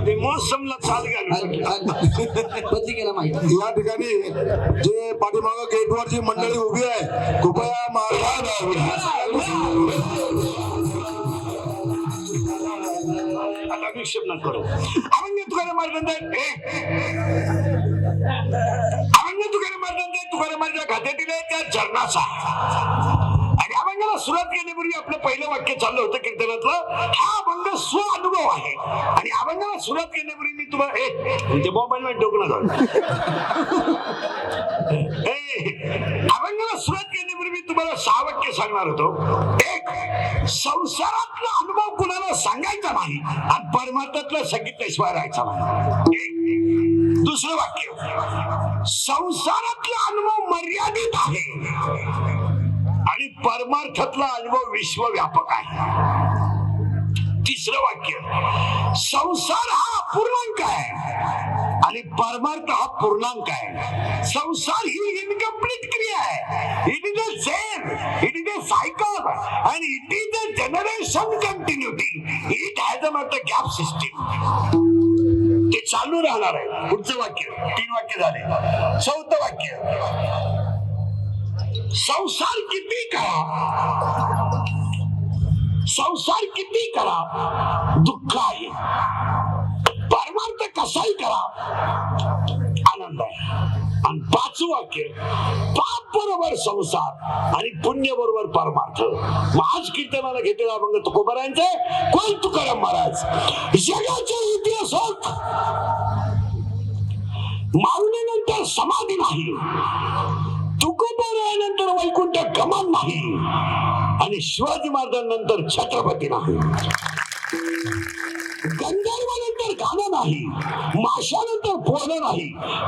ते मौसमला चाल घालू पत्रिकेला माहिती. या ठिकाणी जे पाठीमागं गेटवर जी मंडळी उभी आहे कृपया आता विक्षेप न करू. अभंग तुकाराम महाराजांचा अभंग तुकाराम महाराजांचा तुकाराम महाराजांच्या खात्यातील त्या चरणाचा. आणि अभंगाला सुरुवात केल्यापूर्वी आपलं पहिलं वाक्य चाललं होतं कीर्तनातलं, हा अभंग स्व अनुभव आहे. आणि अभंगाला सुरुवात केल्यापूर्वी मी तुम्हाला ते मोबाईल मध्ये डोकं नका. अभंगाला सुरुवात केल्यापूर्वी मी तुम्हाला 6 वाक्य सांगणार होतो. एक, संसारातला अनुभव कुणाला सांगायचा नाही आणि परमार्थातलं सांगितल्याशिवाय राहायचा नाही. एक. दुसरं वाक्य, संसारातला अनुभव मर्यादित आहे आणि परमार्थातला अनुभव विश्वव्यापक आहे. तिसरं वाक्य, संसार हा अपूर्णांक आहे आणि परमार्थ हा पूर्णांक आहे. संसार ही इनकम्प्लीट क्रिया आहे. It is a chain, it is a cycle and it is a generation continuity. It has a gap system. ते चालू राहणार आहे. पुढचं वाक्य, 3 वाक्य झाले. 4थं वाक्य, संसार किती करा, संसार किती करा दुःख आहे, परमार्थ कसाही करा आनंद आहे. आणि 5वं वाक्य, पाप बरोबर संसार आणि पुण्य बरोबर परमार्थ. आज कीर्तनाला घेतलेला अभंग तुकोबारायांचे. कोण? तुकाराम महाराज. जगाच्या इतिहासात मारुनीनंतर समाधी नाही, तुकोबारायानंतर वैकुंठ गमन नाही आणि शिवाजी महाराजांनंतर छत्रपती नाही. गंधर्वानंतर गाणं नाही, माशानंतर पोहणं नाही,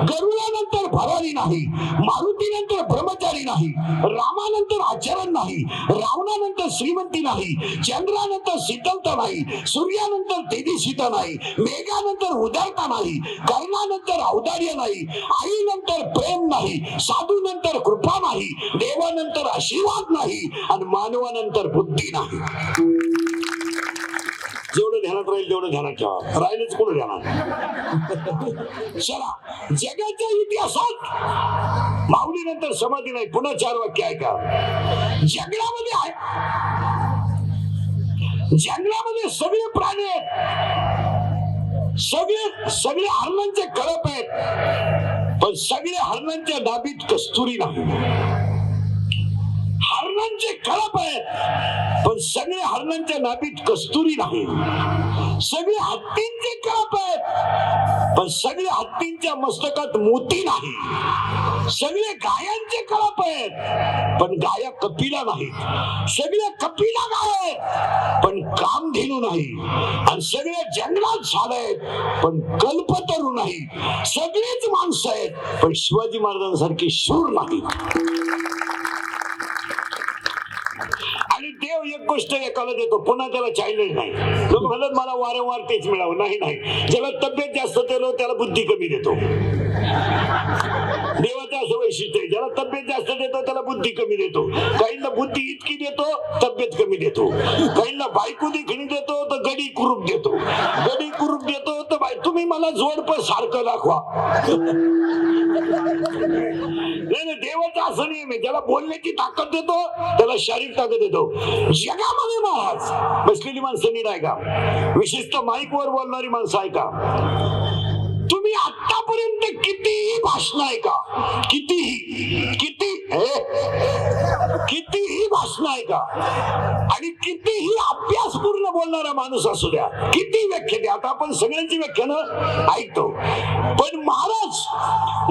गरुडानंतर भरारी नाही, मारुतीनंतर ब्रह्मचारी नाही, रामानंतर आचरण नाही, रावणानंतर श्रीमंती नाही, चंद्रानंतर शीतलता नाही, सूर्यानंतर तेजस्विता नाही, मेघानंतर उदारता नाही, कर्णानंतर औदार्य नाही, आईनंतर प्रेम नाही, साधूनंतर कृपा नाही, देवानंतर आशीर्वाद नाही आणि मानवानंतर बुद्धी नाही. जेवढं ध्यानात राहील तेवढं ध्यानात ठेवा. राहिलंच कोण ध्यानात. चला, जगाच्या इतिहासात माऊलीनंतर समाधी नाही. पुन्हा 4 वाक्य ऐका. जंगलामध्ये आहे, जंगलामध्ये सगळे प्राणी आहेत, सगळे हरणांचे कळप आहेत, पण सगळे हरणांच्या नाभीत कस्तुरी नाही. हरणांचे कळप आहेत पण सगळे हरणांच्या नाभीत कस्तुरी नाही. सगळे हत्तींचे कळप आहेत पण सगळे हत्तींच्या मस्तकात मोती नाही. सगळे गायांचे कळप आहेत पण गाया कपिला नाहीत. सगळे कपिला गाय आहेत पण कामधेनू नाही. आणि सगळे जंगलात झाड आहेत पण कल्पतरू नाही. सगळेच माणसं आहेत पण शिवाजी महाराजांसारखे शूर नाही. आणि देव एक गोष्ट एकाला देतो, पुन्हा त्याला चॅलेंज नाही. लोक म्हणतात मला वारंवार तेच मिळावं. नाही नाही, ज्याला तब्येत जास्त देतो त्याला बुद्धी कमी देतो. देवाचं असं वैशिष्ट्य आहे, ज्याला तब्येत जास्त देतो त्याला बुद्धी कमी देतो. काहींना बुद्धी इतकी देतो तब्येत कमी देतो. काहींना बायको देखणी देतो तर गडी कुरूप देतो. गडी कुरूप देतो तर तुम्ही मला जोडप सारखं दाखवा. नाही, देवाचा असं नियम आहे, ज्याला बोलण्याची ताकद देतो त्याला शारीरिक ताकद देतो. जगामध्ये महाराज बसलेली माणसं नीट ऐका, विशेषतः माईक वर बोलणारी माणसं ऐका. तुम्ही आतापर्यंत कितीही भाषण ऐका, कितीही भाषण ऐका आणि कितीही अभ्यासपूर्ण बोलणारा माणूस असू द्या, किती व्याख्या द्या. आता आपण सगळ्यांची व्याख्यानं ऐकतो, पण महाराज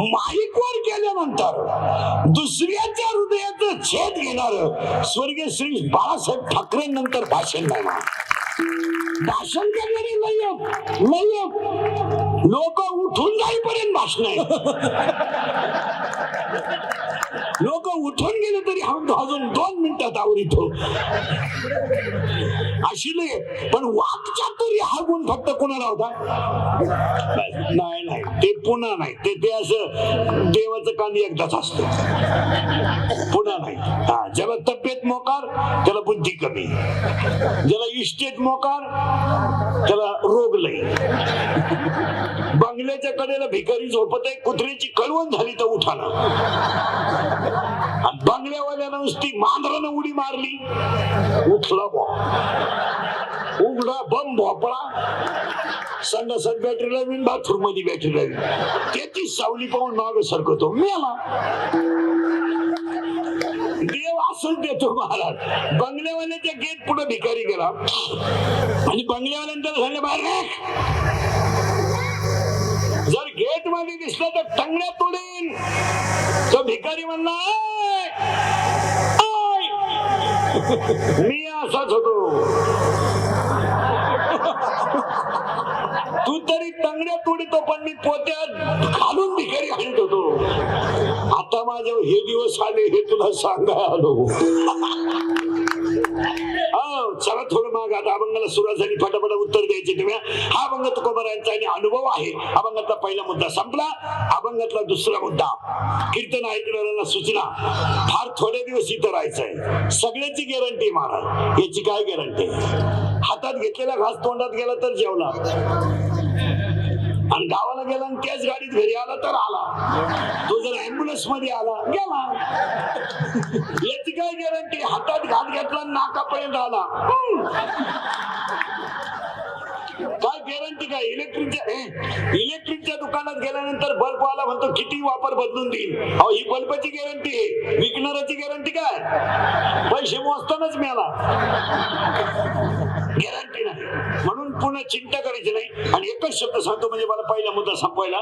माईकवर गेल्यानंतर दुसऱ्याच्या हृदयाचं छेद घेणार स्वर्गीय श्री बाळासाहेब ठाकरेंनंतर भाषण नाही. भाषण करणारे नाही, लोक उठून जाईपर्यंत भाषण आहे. लोक उठून गेले तरी अजून 2 मिनिटात आवडतो अशी नाही. पण वाक्चातुर्य हा गुण फक्त कोणाला होता? नाही, ते पुन्हा नाही. ते असं देवाचं कान एकदाच असतं, पुन्हा नाही. ज्याला तब्येत मोकार त्याला बुद्धी कमी, ज्याला इस्टेट मोकार त्याला रोग लई. बंगल्याच्या कडेला भिकारी झोपत आहे, कुत्र्याची कळवण झाली तर उठाना. आणि बंगल्यावाल्यानं नुसती मांजरानं उडी मारली, उठला बॉ, उघडा बम भोपळा, संडासात बॅटरी लावीन, बाथरूम मध्ये बॅटरी लावीन. त्याची सावली पाहून माग सरकतो, मेला. देव असंच देतो महाराज. बंगल्यावाल्याच्या गेट पुढे भिकारी गेला आणि बंगल्यावाल्यानंतर सांगले बाहेर निघ. जर गेट मध्ये दिसलं तर टंगड्या तोडीन. तो भिकारी म्हणला मी असाच होतो, तू तरी टंगड्या तोडीतो पण मी पोत्यात घालून भिकारी आणत होतो. आता माझे हे दिवस आले हे तुला सांगाय आलो. चला थोडं मग आता अभंगाला सुरुवात झाली, फटाफट उत्तर द्यायचे तुम्ही. हा अभंग तुकोबारायांचा आणि अनुभव आहे. अभंगातला पहिला मुद्दा संपला. अभंगातला दुसरा मुद्दा, कीर्तन ऐकणाऱ्यांना सूचना, फार थोडे दिवस इथं राहायचंय. सगळ्याची गॅरंटी महाराज, याची काय गॅरंटी? हातात घेतलेला घास तोंडात गेला तर जेवला, आणि गावाला गेला आणि त्याच गाडीत घरी आला तर आला. तो जर अँब्युलन्स मध्ये आला गेला. याची काय गॅरंटी? हातात घात घेतला नाकापर्यंत आला, काय गॅरंटी? काय इलेक्ट्रिकच्या दुकानात गेल्यानंतर बल्ब आला म्हणतो किती वापर बदलून देईल. अहो ही बल्बाची गॅरंटी आहे, विकणाऱ्याची गॅरंटी काय? पैसे मोजतानाच मिळाला, गॅरंटी नाही. म्हणून पुन्हा चिंता करायची नाही. आणि एकच शब्द सांगतो म्हणजे मला पहिला मुद्दा संपवायला,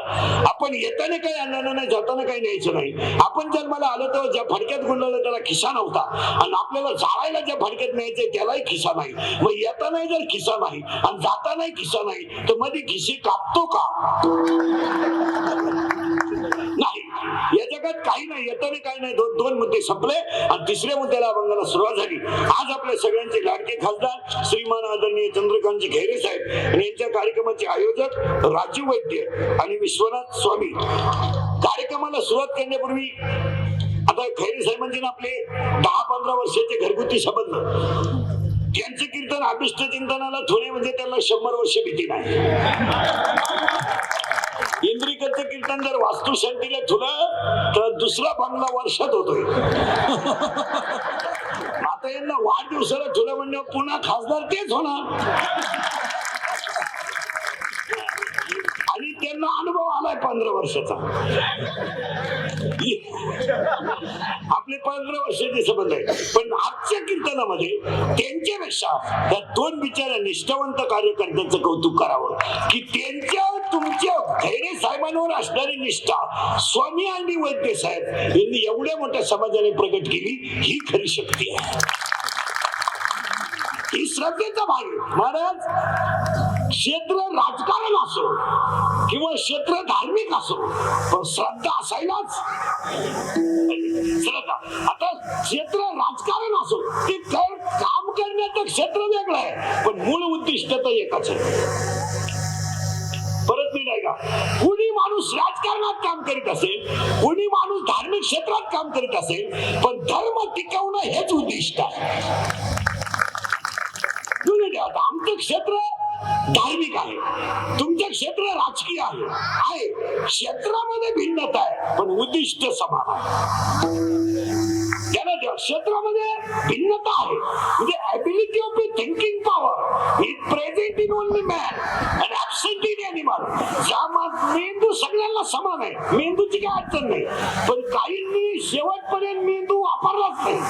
आपण येताना काही आणलं नाही, जाताना काही न्यायचं नाही. आपण जन्माला आलो तेव्हा ज्या फडक्यात गुंडवलं त्याला खिसा नव्हता, आणि आपल्याला जाळायला ज्या फडक्यात न्यायचंय त्यालाही खिसा नाही. मग येताना जर खिसा नाही आणि जातानाही खिसा नाही तर मध्ये खिसे कापतो का? नाही. या जगात काही नाही, येताना काही नाही. दोन मुद्दे संपले आणि तिसऱ्या मुद्द्याला अभंगाला सुरुवात झाली. आज आपल्या सगळ्यांचे लाडके खासदार श्रीमान आदरणीय चंद्रकांतजी खैरे साहेब आणि यांच्या कार्यक्रमाचे आयोजक राजीव वैद्य आणि विश्वनाथ स्वामी. कार्यक्रमाला सुरुवात करण्यापूर्वी आता खैरे साहेबांचे आपले 10-15 वर्षाचे घरगुती संबंध, त्यांचे कीर्तन अभिष्ट चिंतनाला थोडे म्हणजे त्यांना 100 वर्ष भीती नाही. इंद्रिकरचं कीर्तन जर वास्तुशांतीला ठुलं तर दुसरा बंगला वर्षात होतोय. आता यांना वाढदिवसाला ठुलं म्हणजे पुन्हा खासदार तेच होणार. आणि त्यांना अनुभव आलाय 15 वर्षाचा. आपले 15 वर्षाचे संबंध आहे. पण आजच्या कीर्तनामध्ये त्यांच्यापेक्षा त्या दोन बिचाऱ्या निष्ठावंत कार्यकर्त्यांचं कौतुक करावं की त्यांच्या तुमच्या खैरे साहेबांवर असणारी निष्ठा स्वामी आणि वैद्य साहेब यांनी एवढ्या मोठ्या समाजाने प्रगट केली. ही खरी शक्ती आहे, ही श्रद्धेचा भाग आहे. महाराज, क्षेत्र राजकारण असो किंवा क्षेत्र धार्मिक असो, पण श्रद्धा असायलाच. श्रद्धा, आता क्षेत्र राजकारण असो, ते काम करण्याचं क्षेत्र वेगळं आहे, पण मूळ उद्दिष्ट तर एकच आहे. परत मी नाही का, कुणी माणूस राजकारणात काम करीत असेल, कुणी माणूस धार्मिक क्षेत्रात काम करीत असेल, पण धर्म टिकवणं हेच उद्दिष्ट आहे. आमचं क्षेत्र धार्मिक आहे, तुमचं क्षेत्र राजकीय आहे. क्षेत्रामध्ये भिन्नता आहे पण उद्दिष्ट समान आहे. त्याला क्षेत्रामध्ये भिन्नता आहे म्हणजे ability of thinking power is present in only man and absent in animal. मेंदू सगळ्यांना समान आहे, मेंदूची काय अडचण नाही, पण काहींनी शेवटपर्यंत मेंदू वापरलाच नाही.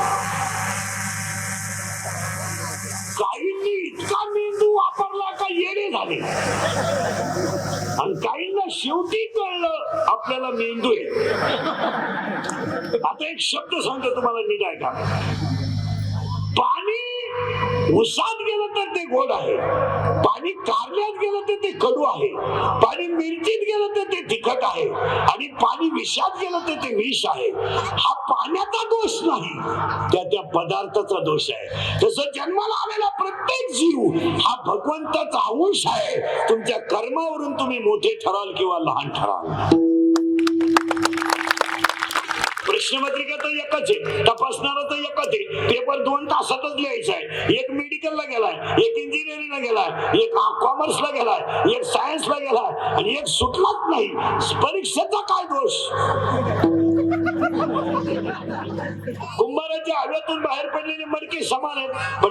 काहींनी इतका मेंदू वापरला का येणे झाले, आणि काहींना शेवटी कळलं आपल्याला मेंदू आहे. आता एक शब्द सांगतो तुम्हाला, नीट ऐका. पाणी उसात गेलं तर ते गोड आहे, पाणी कारल्यात गेलं तर ते कडू आहे, पाणी मिरचीत गेलं तर ते तिखट आहे, आणि पाणी विषात गेलं तर ते विष आहे. हा पाण्याचा दोष नाही, त्या पदार्थाचा दोष आहे. तसं जन्माला आलेला प्रत्येक जीव हा भगवंताचा अंश आहे. तुमच्या कर्मावरून तुम्ही मोठे ठराल किंवा लहान ठराल. प्रश्नपत्रिका तर एकच आहे, तपासणारा तर एकच आहे, पेपर 2 तासातच लिहायचा आहे. एक मेडिकलला गेलाय, एक इंजिनिअरिंगला गेलाय, एक कॉमर्सला गेलाय, एक सायन्सला गेलाय आणि एक सुटलाच नाही. परीक्षेचा काय दोष? कुंभाराच्या हव्यातून बाहेर पडलेले मडके समान आहेत. पण